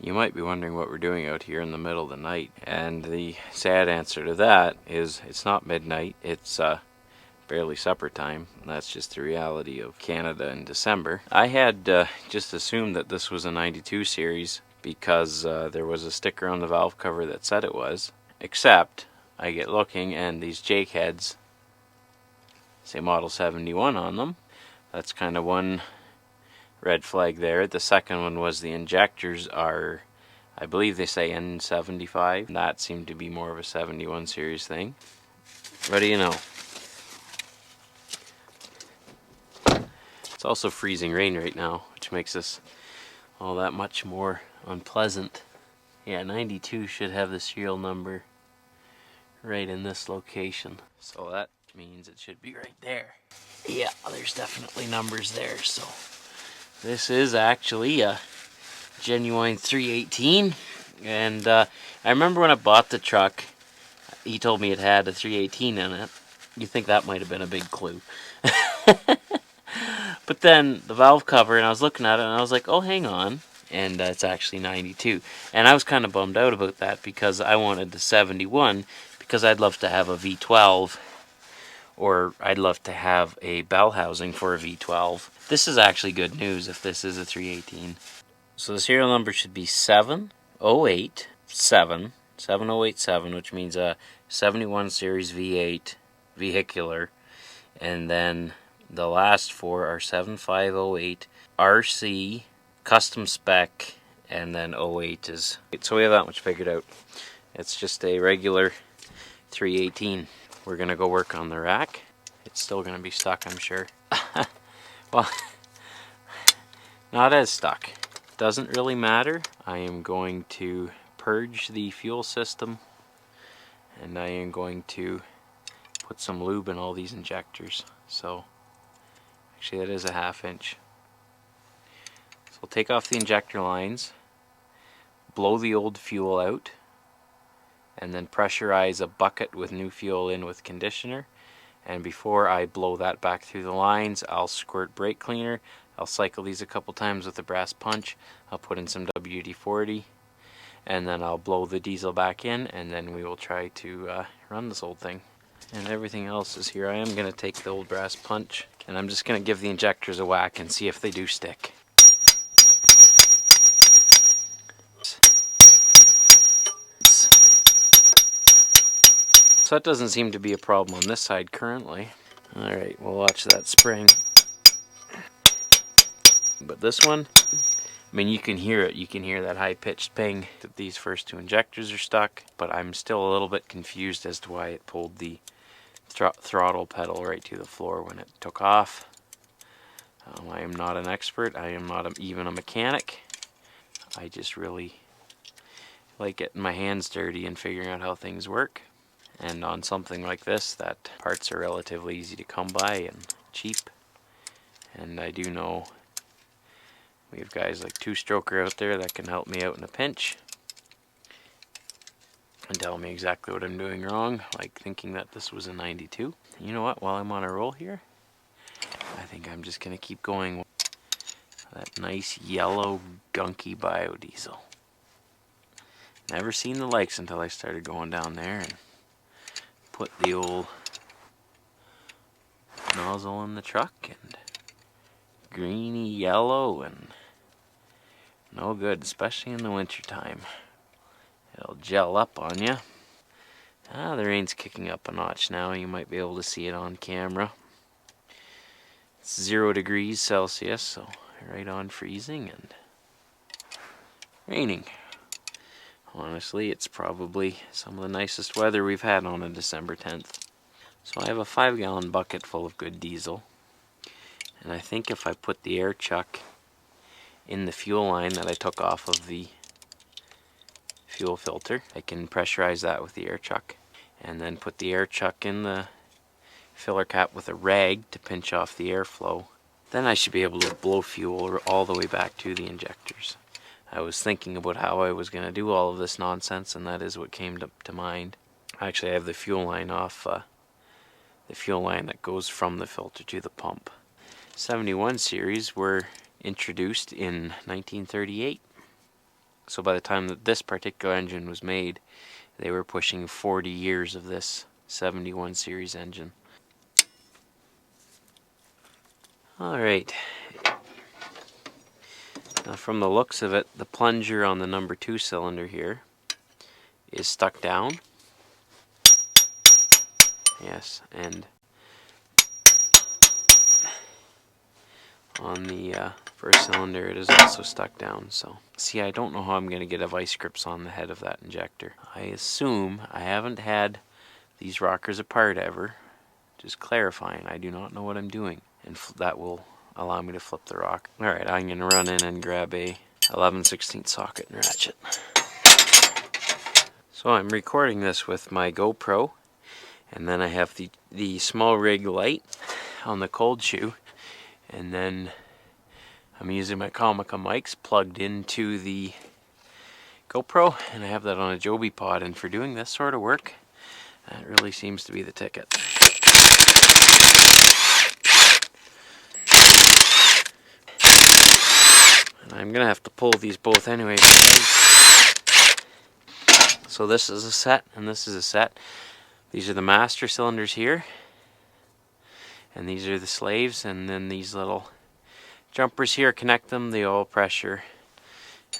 You might be wondering what we're doing out here in the middle of the night, and the sad answer to that is it's not midnight, it's barely supper time. That's just the reality of Canada in December. I had just assumed that this was a 92 series because there was a sticker on the valve cover that said it was, except I get looking and these Jake heads say Model 71 on them. That's kind of one red flag there. The second one was the injectors are, I believe they say N75. That seemed to be more of a 71 series thing. What do you know? It's also freezing rain right now, which makes this all that much more unpleasant. Yeah, 92 should have the serial number right in this location. So that means it should be right there. Yeah, there's definitely numbers there, so this is actually a genuine 318, and I remember when I bought the truck, he told me it had a 318 in it. You think that might have been a big clue. But then the valve cover, and I was looking at it, and I was like, oh, hang on, and it's actually 92. And I was kind of bummed out about that because I wanted the 71, because I'd love to have a V12, or I'd love to have a bell housing for a V12. This is actually good news if this is a 318. So the serial number should be 7087, 7087, which means a 71 series V8 vehicular, and then the last four are 7508 RC custom spec, and then 08 is. So we have that much figured out. It's just a regular 318. We're gonna go work on the rack. It's still gonna be stuck, I'm sure. Well, not as stuck. Doesn't really matter. I am going to purge the fuel system, and I am going to put some lube in all these injectors. So actually that is a 1/2 inch. So we'll take off the injector lines, blow the old fuel out, and then pressurize a bucket with new fuel in with conditioner. And before I blow that back through the lines, I'll squirt brake cleaner. I'll cycle these a couple times with a brass punch. I'll put in some WD-40, and then I'll blow the diesel back in, and then we will try to run this old thing. And everything else is here. I am going to take the old brass punch, and I'm just going to give the injectors a whack and see if they do stick. So that doesn't seem to be a problem on this side currently. Alright, we'll watch that spring. But this one, I mean, you can hear it. You can hear that high-pitched ping. These first two injectors are stuck, but I'm still a little bit confused as to why it pulled the throttle pedal right to the floor when it took off. I am not an expert. I am not even a mechanic. I just really like getting my hands dirty and figuring out how things work. And on something like this, that parts are relatively easy to come by and cheap. And I do know we have guys like Two Stroker out there that can help me out in a pinch and tell me exactly what I'm doing wrong, like thinking that this was a 92. You know what, while I'm on a roll here, I think I'm just going to keep going with that nice yellow gunky biodiesel. Never seen the likes until I started going down there and put the old nozzle in the truck, and greeny yellow and no good, especially in the winter time. It'll gel up on you. The rain's kicking up a notch now. You might be able to see it on camera. It's 0 degrees Celsius, so right on freezing and raining. Honestly, it's probably some of the nicest weather we've had on a December 10th. So I have a 5-gallon bucket full of good diesel. And I think if I put the air chuck in the fuel line that I took off of the fuel filter, I can pressurize that with the air chuck. And then put the air chuck in the filler cap with a rag to pinch off the airflow. Then I should be able to blow fuel all the way back to the injectors. I was thinking about how I was going to do all of this nonsense, and that is what came to mind. Actually, I have the fuel line off, the fuel line that goes from the filter to the pump. 71 series were introduced in 1938. So by the time that this particular engine was made, they were pushing 40 years of this 71 series engine. Alright, now from the looks of it, the plunger on the number 2 cylinder here is stuck down. Yes, and on the first cylinder it is also stuck down. So see, I don't know how I'm going to get a vice grips on the head of that injector. I assume I haven't had these rockers apart ever. Just clarifying, I do not know what I'm doing, and that will allow me to flip the rock. Alright, I'm going to run in and grab a 11/16 socket and ratchet. So I'm recording this with my GoPro, and then I have the small rig light on the cold shoe, and then I'm using my Comica mics plugged into the GoPro, and I have that on a Joby pod, and for doing this sort of work, that really seems to be the ticket. And I'm gonna have to pull these both anyway. So this is a set, and this is a set. These are the master cylinders here, and these are the slaves, and then these little jumpers here connect them, the oil pressure,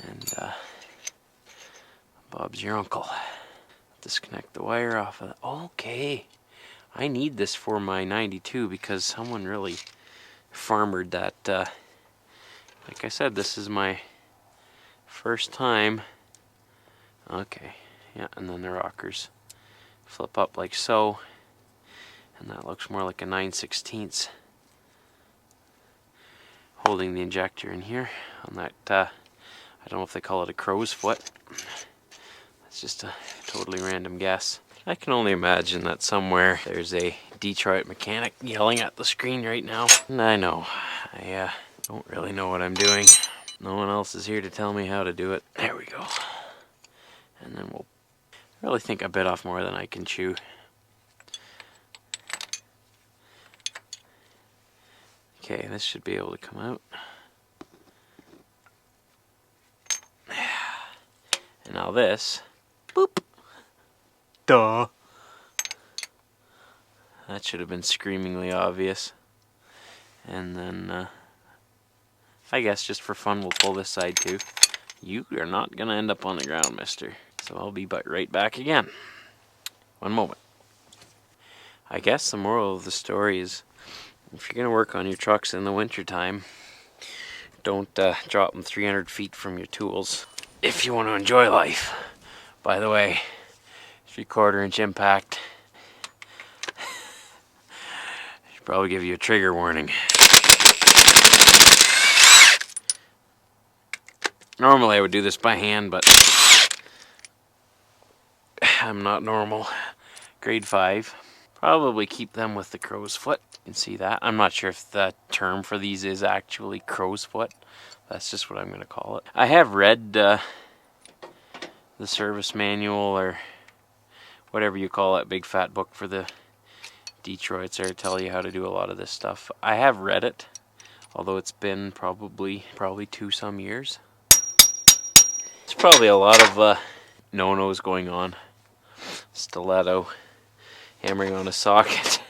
and Bob's your uncle. Disconnect the wire off of that. Okay, I need this for my 92 because someone really farmered that. Like I said, this is my first time. Okay, yeah, and then the rockers flip up like so, and that looks more like a 9/16 holding the injector in here on that. I don't know if they call it a crow's foot. It's just a totally random guess. I can only imagine that somewhere there's a Detroit mechanic yelling at the screen right now. And I know, I don't really know what I'm doing. No one else is here to tell me how to do it. There we go. And then we'll really think I bit off more than I can chew. Okay, this should be able to come out. And now this, boop. Duh. That should have been screamingly obvious. And then, I guess just for fun, we'll pull this side too. You are not going to end up on the ground, mister. So I'll be right back again. One moment. I guess the moral of the story is, if you're going to work on your trucks in the wintertime, don't drop them 300 feet from your tools if you want to enjoy life. By the way, 3/4 inch impact. Should probably give you a trigger warning. Normally I would do this by hand, but I'm not normal. Grade 5. Probably keep them with the crow's foot. You can see that. I'm not sure if the term for these is actually crow's foot. That's just what I'm going to call it. I have read the service manual, or whatever you call it, big fat book for the Detroits, or tell you how to do a lot of this stuff. I have read it, although it's been probably 2 some years. There's probably a lot of no-nos going on. Stiletto, hammering on a socket.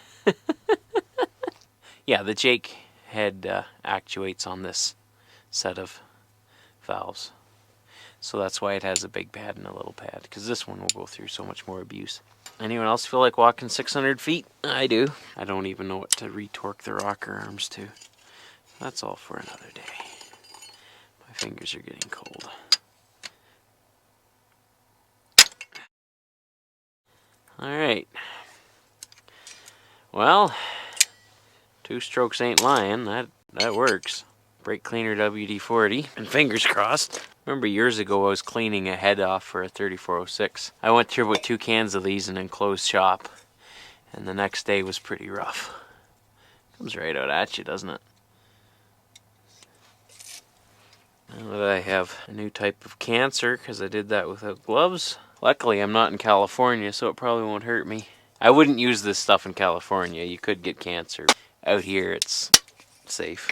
Yeah, the Jake head actuates on this set of valves. So that's why it has a big pad and a little pad, because this one will go through so much more abuse. Anyone else feel like walking 600 feet? I do. I don't even know what to retorque the rocker arms to. That's all for another day. My fingers are getting cold. Alright. Well, 2 strokes ain't lying. That works. Brake cleaner WD-40, and fingers crossed. Remember years ago I was cleaning a head off for a 3406. I went through about 2 cans of these in an enclosed shop, and the next day was pretty rough. Comes right out at you, doesn't it? Now that I have a new type of cancer, because I did that without gloves. Luckily I'm not in California, so it probably won't hurt me. I wouldn't use this stuff in California. You could get cancer. Out here it's safe.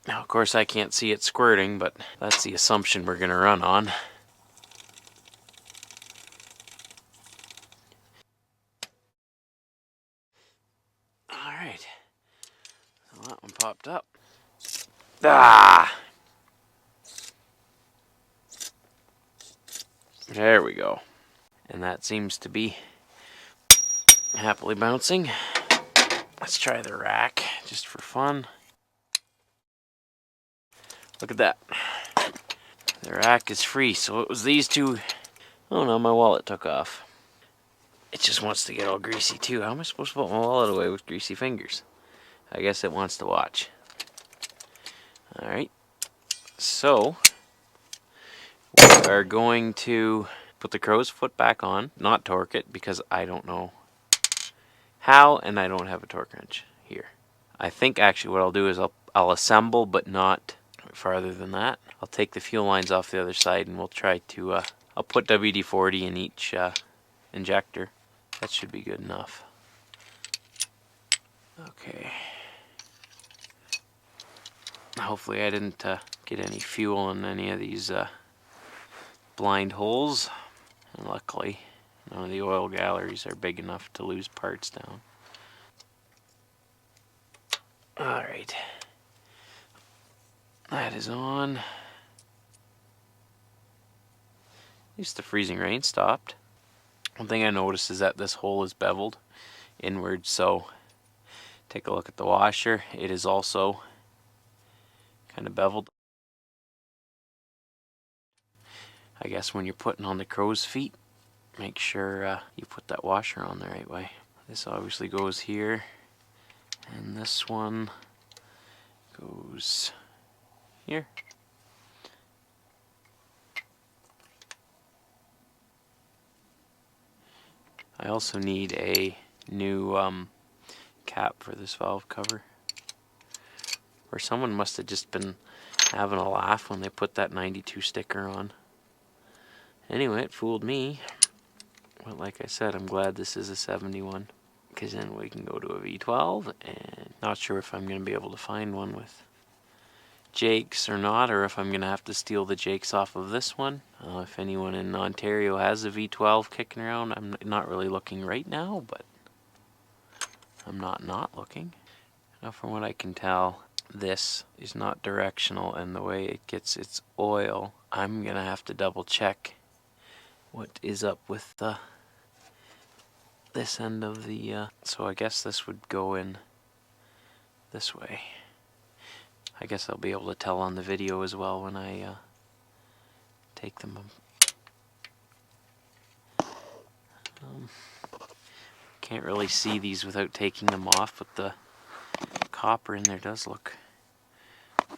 Now, of course, I can't see it squirting, but that's the assumption we're going to run on. Alright, so that one popped up. Ah! There we go. And that seems to be happily bouncing. Let's try the rack, just for fun. Look at that. The rack is free, so it was these two. Oh no, my wallet took off. It just wants to get all greasy too. How am I supposed to put my wallet away with greasy fingers? I guess it wants to watch. Alright, so we are going to put the crow's foot back on, not torque it, because I don't know how, and I don't have a torque wrench here. I think actually what I'll do is I'll assemble, but not farther than that. I'll take the fuel lines off the other side, and we'll try to, I'll put WD-40 in each injector. That should be good enough. Okay. Hopefully I didn't get any fuel in any of these blind holes. And luckily, none of the oil galleries are big enough to lose parts down. Alright. That is on. At least the freezing rain stopped. One thing I noticed is that this hole is beveled inward, so take a look at the washer. It is also kind of beveled. I guess when you're putting on the crow's feet, make sure you put that washer on the right way. This obviously goes here, and this one goes here. I also need a new cap for this valve cover. Or someone must have just been having a laugh when they put that 92 sticker on. Anyway, it fooled me. But like I said, I'm glad this is a 71. Because then we can go to a V12, and not sure if I'm going to be able to find one with jakes or not, or if I'm going to have to steal the jakes off of this one. If anyone in Ontario has a V12 kicking around, I'm not really looking right now, but I'm not looking. Now from what I can tell, this is not directional, and the way it gets its oil, I'm going to have to double check what is up with this end of the, so I guess this would go in this way. I guess I'll be able to tell on the video as well when I take them. Can't really see these without taking them off, but the copper in there does look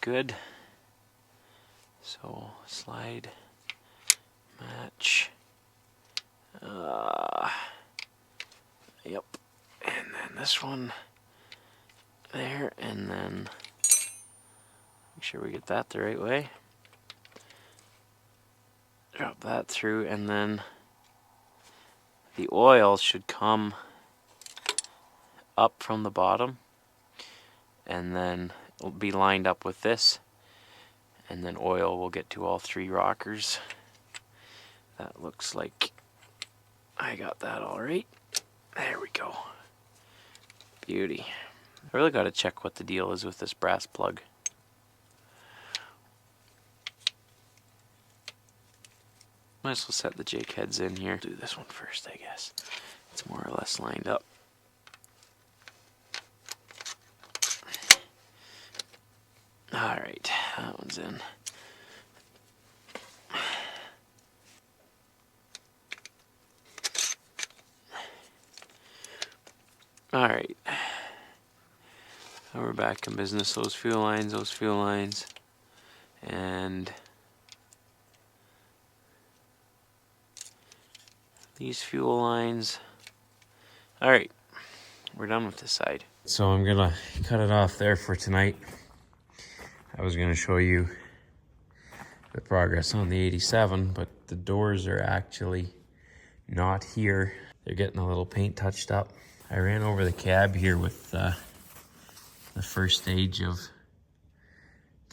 good. So slide, match. Yep, and then this one there, and then make sure we get that the right way. Drop that through, and then the oil should come up from the bottom, and then it'll be lined up with this, and then oil will get to all three rockers. That looks like I got that all right. There we go. Beauty. I really got to check what the deal is with this brass plug. Might as well set the jake heads in here. Do this one first, I guess. It's more or less lined up. Alright, that one's in. Alright. Now we're back in business. Those fuel lines, and these fuel lines. Alright, we're done with this side. So I'm gonna cut it off there for tonight. I was gonna show you the progress on the 87, but the doors are actually not here. They're getting a little paint touched up. I ran over the cab here with the first stage of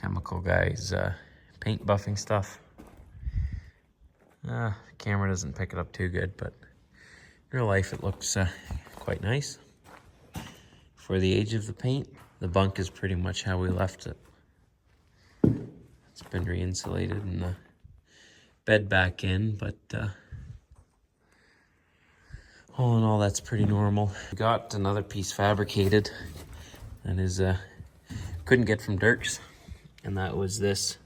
chemical guy's paint buffing stuff. The camera doesn't pick it up too good, but in real life it looks quite nice. For the age of the paint, the bunk is pretty much how we left it. It's been re-insulated and the bed back in, but all in all, that's pretty normal. Got another piece fabricated that is couldn't get from Dirk's, and that was this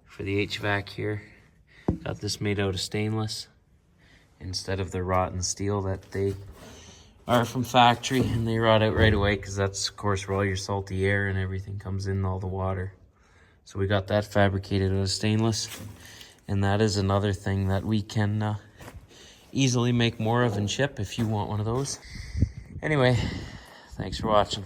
for the HVAC here. Got this made out of stainless instead of the rotten steel that they are from factory, and they rot out right away because that's, of course, where all your salty air and everything comes in, all the water. So we got that fabricated out of stainless, and that is another thing that we can easily make more of and ship if you want one of those. Anyway, thanks for watching.